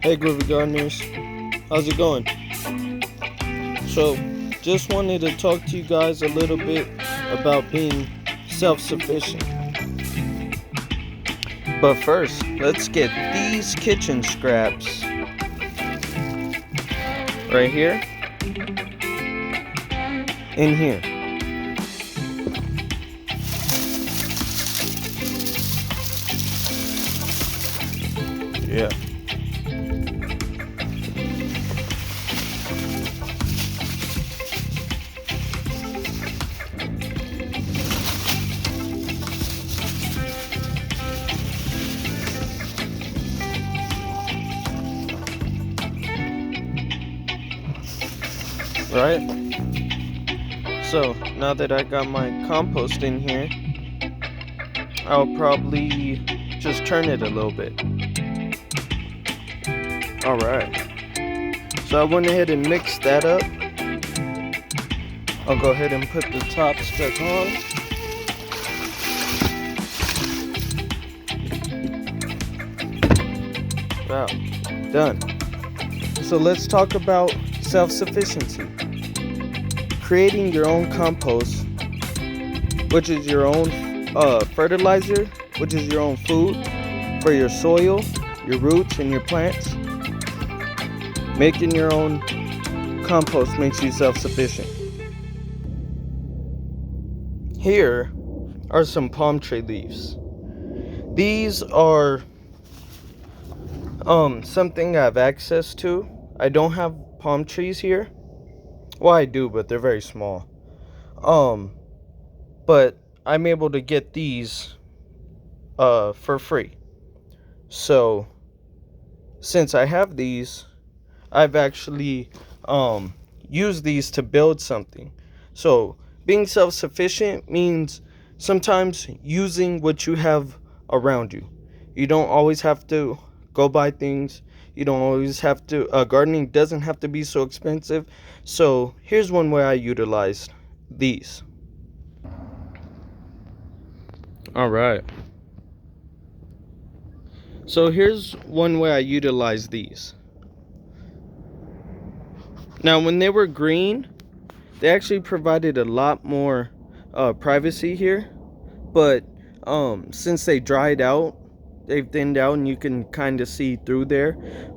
Hey Groovy Gardeners, how's it going? So, just wanted to talk to you guys a little bit about being self-sufficient. But first, let's get these kitchen scraps right here in here. Yeah. Right? So, now that I got my compost in here, I'll probably just turn it a little bit. Alright. So I went ahead and mixed that up. I'll go ahead and put the tops back on. Wow, done. So let's talk about self-sufficiency. Creating your own compost, which is your own fertilizer, which is your own food for your soil, your roots, and your plants. Making your own compost makes you self-sufficient. Here are some palm tree leaves. These are something I have access to. I don't have palm trees here. Well, I do, but they're very small. But I'm able to get these for free. So since I have these, I've actually used these to build something. So being self-sufficient means sometimes using what you have around you. You don't always have to go buy things. You don't always have to, gardening doesn't have to be so expensive. So here's one way I utilized these. All right. So here's one way I utilize these. Now, when they were green, they actually provided a lot more privacy here. But since they dried out, they've thinned out and you can kind of see through there.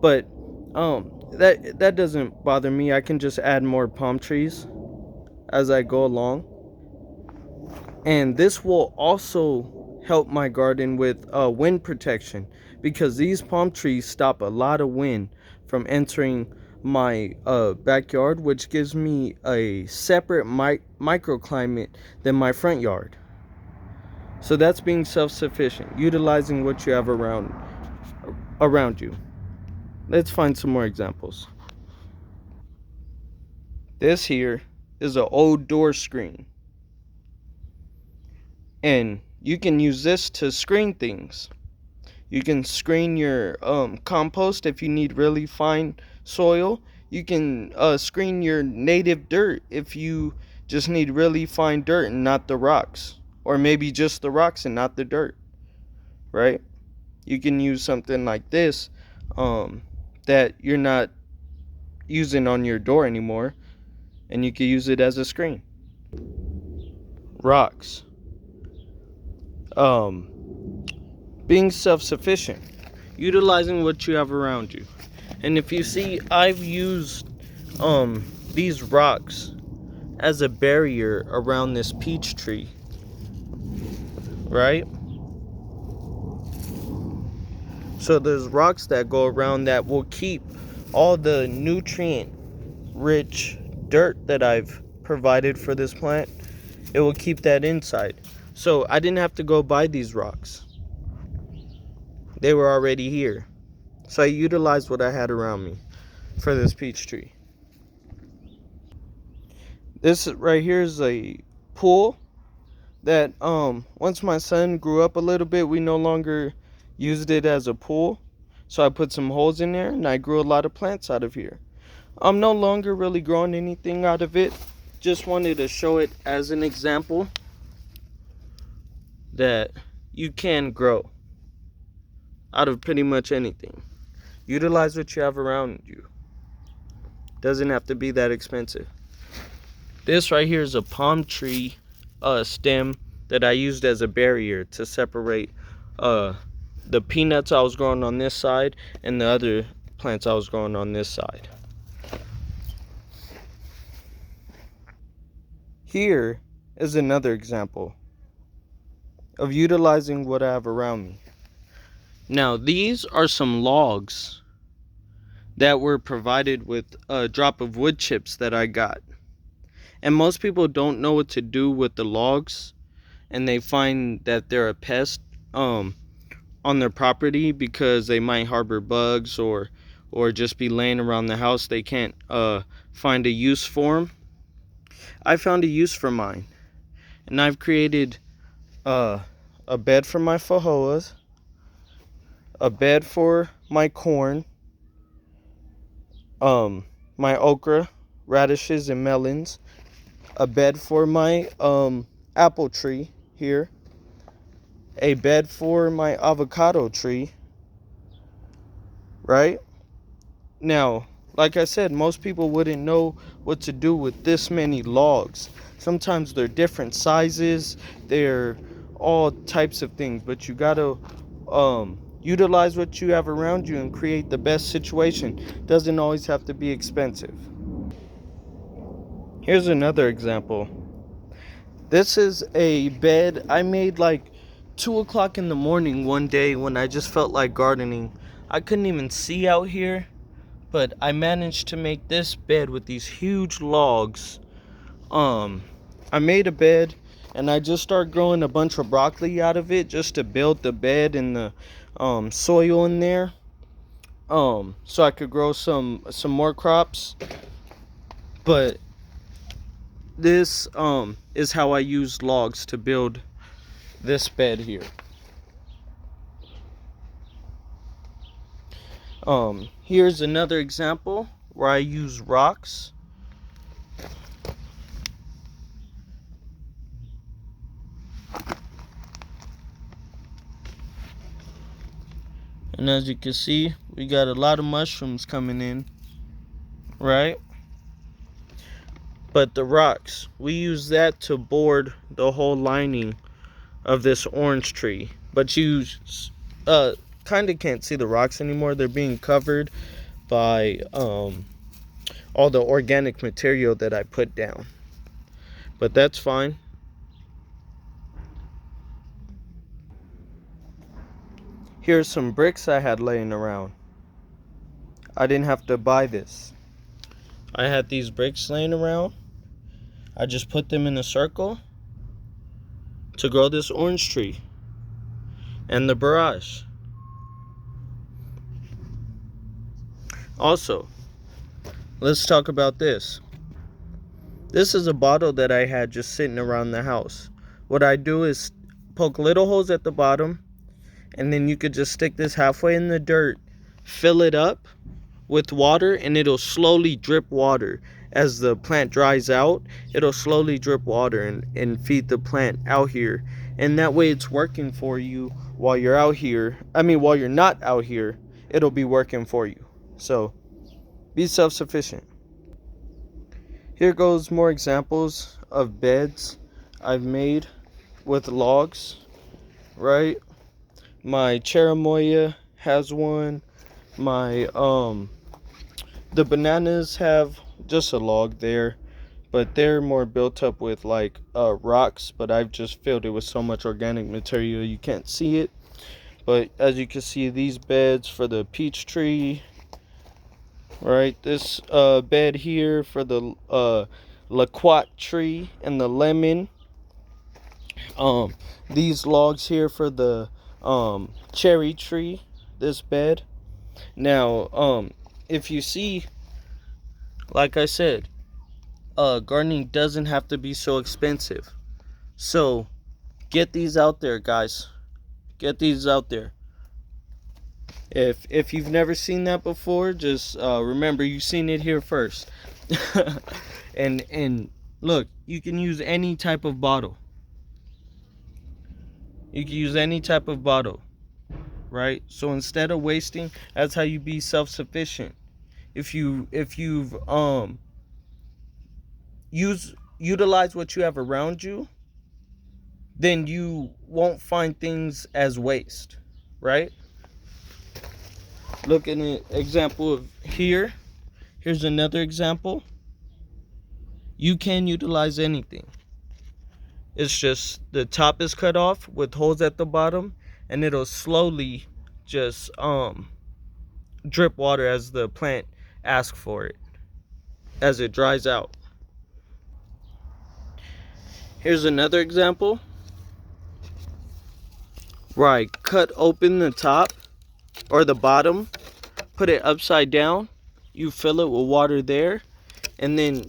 But that doesn't bother me. I can just add more palm trees as I go along. And this will also help my garden with wind protection, because these palm trees stop a lot of wind from entering my backyard, which gives me a separate microclimate than my front yard. So that's being self-sufficient, utilizing what you have around you. Let's find some more examples. This here is an old door screen, and you can use this to screen things. You can screen your compost if you need really fine soil. You can screen your native dirt if you just need really fine dirt and not the rocks. Or maybe just the rocks and not the dirt. Right? You can use something like this that you're not using on your door anymore. And you can use it as a screen. Rocks. Being self-sufficient, utilizing what you have around you. And if you see, I've used these rocks as a barrier around this peach tree, right? So there's rocks that go around that will keep all the nutrient rich dirt that I've provided for this plant. It will keep that inside. So I didn't have to go buy these rocks. They were already here. So I utilized what I had around me for this peach tree. This right here is a pool that once my son grew up a little bit, we no longer used it as a pool. So I put some holes in there and I grew a lot of plants out of here. I'm no longer really growing anything out of it. Just wanted to show it as an example that you can grow out of pretty much anything. Utilize what you have around you. Doesn't have to be that expensive. This right here is a palm tree stem that I used as a barrier to separate the peanuts I was growing on this side and the other plants I was growing on this side. Here is another example of utilizing what I have around me. Now, these are some logs that were provided with a drop of wood chips that I got. And most people don't know what to do with the logs, and they find that they're a pest on their property because they might harbor bugs or just be laying around the house. They can't find a use for them. I found a use for mine, and I've created a bed for my fajoas, a bed for my corn, my okra, radishes, and melons, a bed for my apple tree here, a bed for my avocado tree, right? Now, like I said, most people wouldn't know what to do with this many logs. Sometimes they're different sizes, they're all types of things, but you gotta utilize what you have around you and create the best situation. Doesn't always have to be expensive. Here's another example. This is a bed I made like 2 o'clock in the morning one day when I just felt like gardening. I couldn't even see out here, but I managed to make this bed with these huge logs. I made a bed and I just started growing a bunch of broccoli out of it just to build the bed and the soil in there. So I could grow some more crops. But this is how I used logs to build this bed here. Here's another example where I use rocks. And as you can see, we got a lot of mushrooms coming in, right? But the rocks, we use that to board the whole lining of this orange tree. But you kind of can't see the rocks anymore. They're being covered by all the organic material that I put down. But that's fine. Here's some bricks I had laying around. I didn't have to buy this. I had these bricks laying around. I just put them in a circle to grow this orange tree and the barrage. Also, let's talk about this. This is a bottle that I had just sitting around the house. What I do is poke little holes at the bottom, and then you could just stick this halfway in the dirt, fill it up with water, and it'll slowly drip water. As the plant dries out, it'll slowly drip water and feed the plant out here. And that way it's working for you while you're out here. While you're not out here, it'll be working for you. So, be self-sufficient. Here goes more examples of beds I've made with logs, right? My cherimoya has one. My the bananas have just a log there, but they're more built up with like rocks, but I've just filled it with so much organic material you can't see it. But as you can see, these beds for the peach tree, right? This bed here for the loquat tree and the lemon. These logs here for the cherry tree, this bed. Now, if you see, like I said, gardening doesn't have to be so expensive. So, get these out there, guys. Get these out there. If you've never seen that before, just remember you've seen it here first. and look, you can use any type of bottle. You can use any type of bottle, right? So instead of wasting, that's how you be self-sufficient. If you've utilize what you have around you, then you won't find things as waste, right? Look at an example of here. Here's another example. You can utilize anything. It's just the top is cut off with holes at the bottom, and it'll slowly just drip water as the plant asks for it, as it dries out. Here's another example where I cut open the top or the bottom, put it upside down, you fill it with water there, and then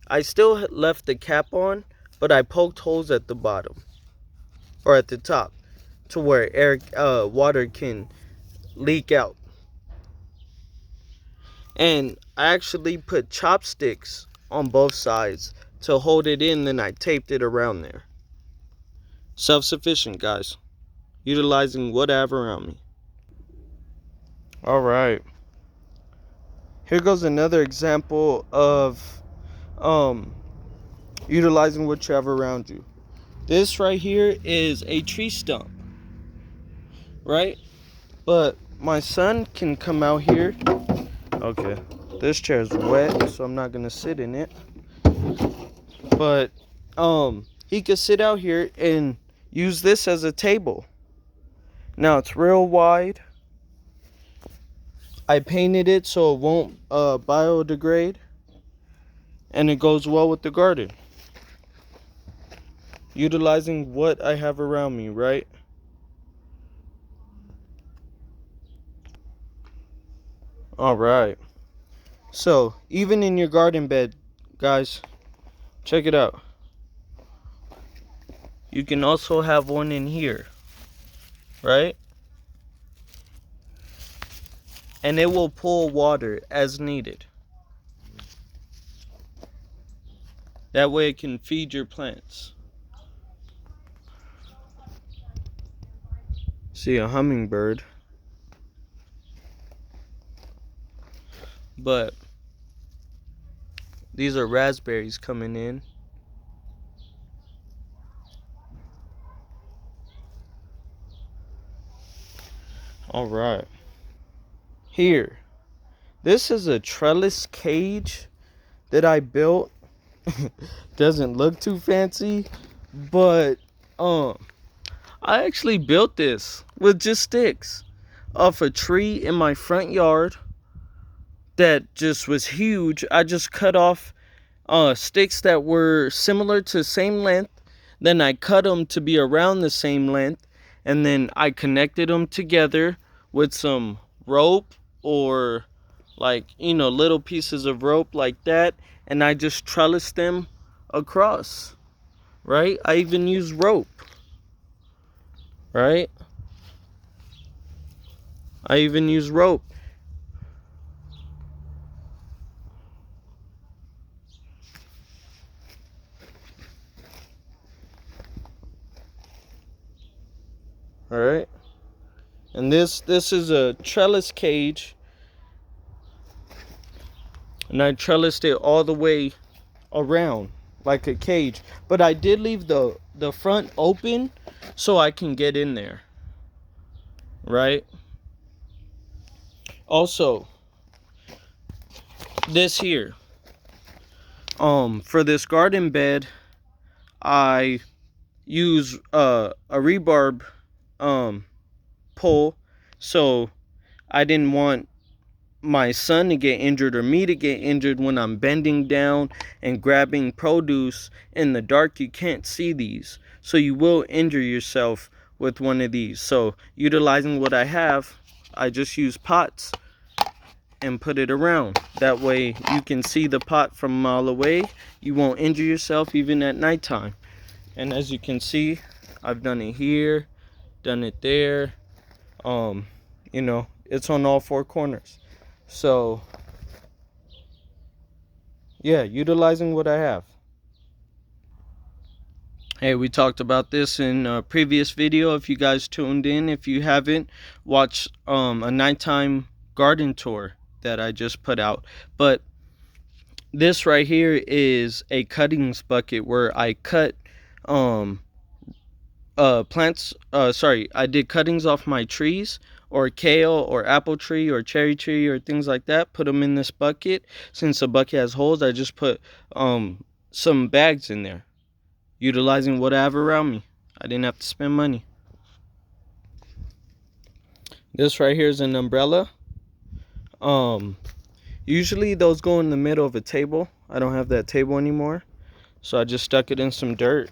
I still left the cap on, but I poked holes at the bottom or at the top to where water can leak out. And I actually put chopsticks on both sides to hold it in, then I taped it around there. Self-sufficient, guys. Utilizing what I have around me. Alright. Here goes another example of utilizing what you have around you. This right here is a tree stump, right? But my son can come out here. Okay, this chair is wet, so I'm not gonna sit in it. But he could sit out here and use this as a table. Now it's real wide. I painted it so it won't biodegrade, and it goes well with the garden. Utilizing what I have around me, right? Alright. So, even in your garden bed, guys, check it out. You can also have one in here, right? And it will pull water as needed. That way it can feed your plants. See a hummingbird. But these are raspberries coming in. Alright. Here. This is a trellis cage that I built. Doesn't look too fancy, but I actually built this with just sticks off a tree in my front yard that just was huge. I just cut off sticks that were similar to same length, then I cut them to be around the same length, and then I connected them together with some rope or little pieces of rope like that, and I just trellised them across, right? I even use rope, right? I even use rope. All right. And this is a trellis cage, and I trellised it all the way around like a cage, but I did leave the front open so I can get in there, right? Also, this here, for this garden bed, I use a rebarb pole, so I didn't want my son to get injured or me to get injured when I'm bending down and grabbing produce in the dark. You can't see these, so you will injure yourself with one of these. So utilizing what I have, I just use pots and put it around. That way you can see the pot from a mile away. You won't injure yourself even at nighttime. And as you can see, I've done it here, done it there. It's on all four corners. So yeah, utilizing what I have. Hey, we talked about this in a previous video. If you guys tuned in, if you haven't, watch a nighttime garden tour that I just put out. But this right here is a cuttings bucket where I cut plants. Sorry, I did cuttings off my trees, or kale or apple tree or cherry tree or things like that. Put them in this bucket. Since the bucket has holes, I just put some bags in there, utilizing what I have around me. I didn't have to spend money. This right here is an umbrella. Usually those go in the middle of a table. I don't have that table anymore, so I just stuck it in some dirt.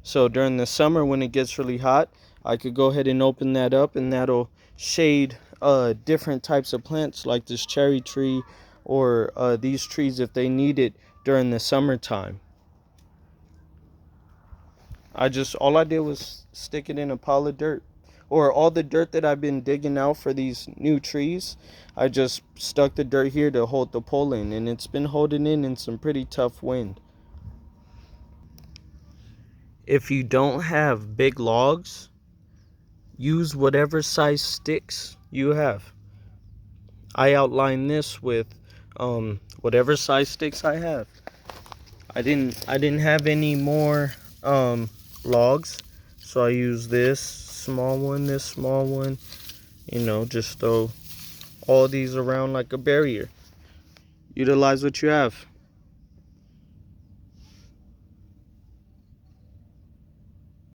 So during the summer when it gets really hot, I could go ahead and open that up, and that'll shade different types of plants like this cherry tree or these trees if they need it during the summertime. All I did was stick it in a pile of dirt. Or all the dirt that I've been digging out for these new trees, I just stuck the dirt here to hold the pole in, and it's been holding in some pretty tough wind. If you don't have big logs, use whatever size sticks you have. I outlined this with whatever size sticks I have. I didn't have any more logs, so I used this small one, just throw all these around like a barrier. Utilize what you have.